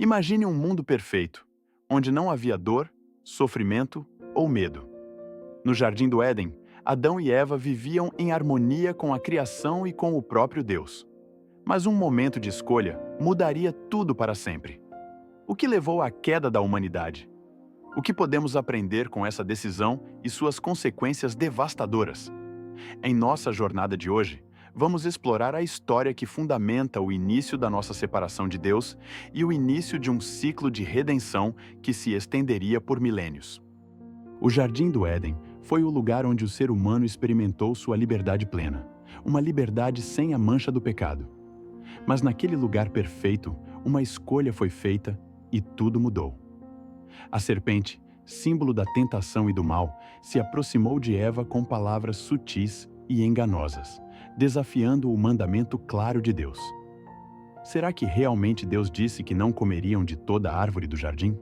Imagine um mundo perfeito, onde não havia dor, sofrimento ou medo. No Jardim do Éden, Adão e Eva viviam em harmonia com a criação e com o próprio Deus. Mas um momento de escolha mudaria tudo para sempre. O que levou à queda da humanidade? O que podemos aprender com essa decisão e suas consequências devastadoras? Em nossa jornada de hoje, vamos explorar a história que fundamenta o início da nossa separação de Deus e o início de um ciclo de redenção que se estenderia por milênios. O Jardim do Éden foi o lugar onde o ser humano experimentou sua liberdade plena, uma liberdade sem a mancha do pecado. Mas naquele lugar perfeito, uma escolha foi feita e tudo mudou. A serpente, símbolo da tentação e do mal, se aproximou de Eva com palavras sutis e enganosas, desafiando o mandamento claro de Deus. Será que realmente Deus disse que não comeriam de toda a árvore do jardim?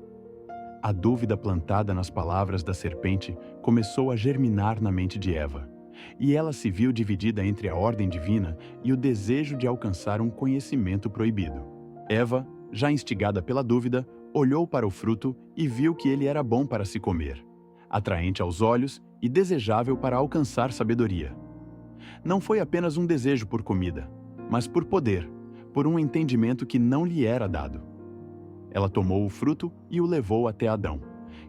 A dúvida plantada nas palavras da serpente começou a germinar na mente de Eva, e ela se viu dividida entre a ordem divina e o desejo de alcançar um conhecimento proibido. Eva, já instigada pela dúvida, olhou para o fruto e viu que ele era bom para se comer, atraente aos olhos e desejável para alcançar sabedoria. Não foi apenas um desejo por comida, mas por poder, por um entendimento que não lhe era dado. Ela tomou o fruto e o levou até Adão,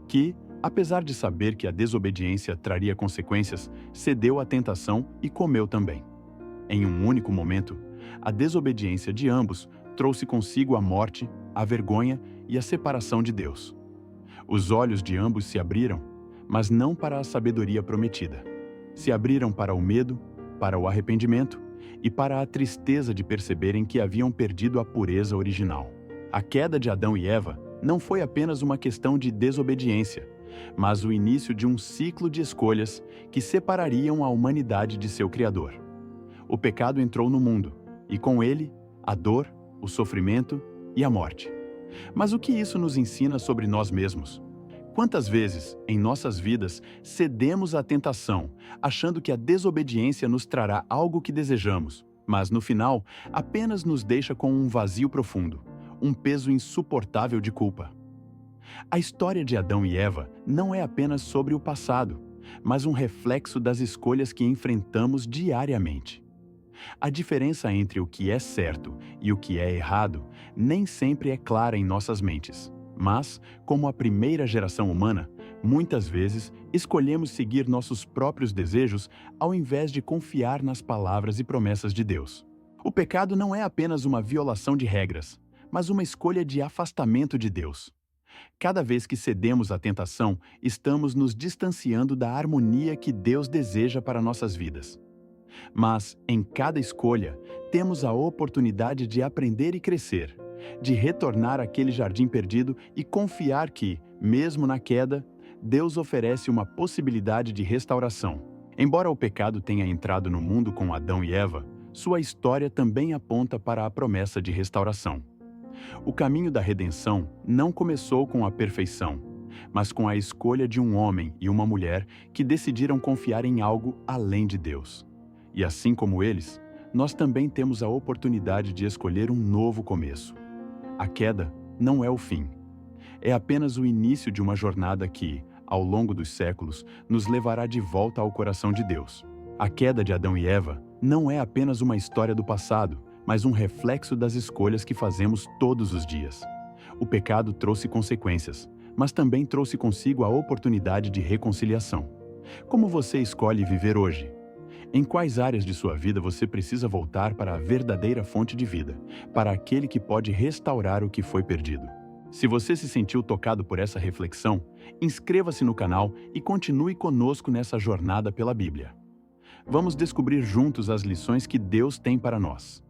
que, apesar de saber que a desobediência traria consequências, cedeu à tentação e comeu também. Em um único momento, a desobediência de ambos trouxe consigo a morte, a vergonha e a separação de Deus. Os olhos de ambos se abriram, mas não para a sabedoria prometida. Se abriram para o medo, para o arrependimento e para a tristeza de perceberem que haviam perdido a pureza original. A queda de Adão e Eva não foi apenas uma questão de desobediência, mas o início de um ciclo de escolhas que separariam a humanidade de seu Criador. O pecado entrou no mundo, e com ele, a dor, o sofrimento e a morte. Mas o que isso nos ensina sobre nós mesmos? Quantas vezes, em nossas vidas, cedemos à tentação, achando que a desobediência nos trará algo que desejamos, mas no final, apenas nos deixa com um vazio profundo, um peso insuportável de culpa. A história de Adão e Eva não é apenas sobre o passado, mas um reflexo das escolhas que enfrentamos diariamente. A diferença entre o que é certo e o que é errado nem sempre é clara em nossas mentes, mas, como a primeira geração humana, muitas vezes escolhemos seguir nossos próprios desejos ao invés de confiar nas palavras e promessas de Deus. O pecado não é apenas uma violação de regras, mas uma escolha de afastamento de Deus. Cada vez que cedemos à tentação, estamos nos distanciando da harmonia que Deus deseja para nossas vidas. Mas, em cada escolha, temos a oportunidade de aprender e crescer, de retornar àquele jardim perdido e confiar que, mesmo na queda, Deus oferece uma possibilidade de restauração. Embora o pecado tenha entrado no mundo com Adão e Eva, sua história também aponta para a promessa de restauração. O caminho da redenção não começou com a perfeição, mas com a escolha de um homem e uma mulher que decidiram confiar em algo além de Deus. E assim como eles, nós também temos a oportunidade de escolher um novo começo. A queda não é o fim. É apenas o início de uma jornada que, ao longo dos séculos, nos levará de volta ao coração de Deus. A queda de Adão e Eva não é apenas uma história do passado, mas um reflexo das escolhas que fazemos todos os dias. O pecado trouxe consequências, mas também trouxe consigo a oportunidade de reconciliação. Como você escolhe viver hoje? Em quais áreas de sua vida você precisa voltar para a verdadeira fonte de vida, para aquele que pode restaurar o que foi perdido? Se você se sentiu tocado por essa reflexão, inscreva-se no canal e continue conosco nessa jornada pela Bíblia. Vamos descobrir juntos as lições que Deus tem para nós.